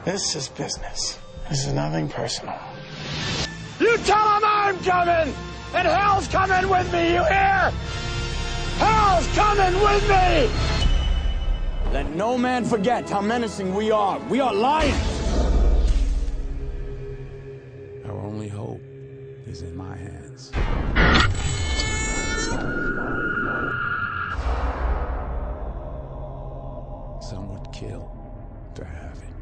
This is business. This is nothing personal. You tell him I'm coming, and hell's coming with me, you hear? Hell's coming with me! Let no man forget how menacing we are. We are lions! Our only hope is in my hands. Some would kill to have it.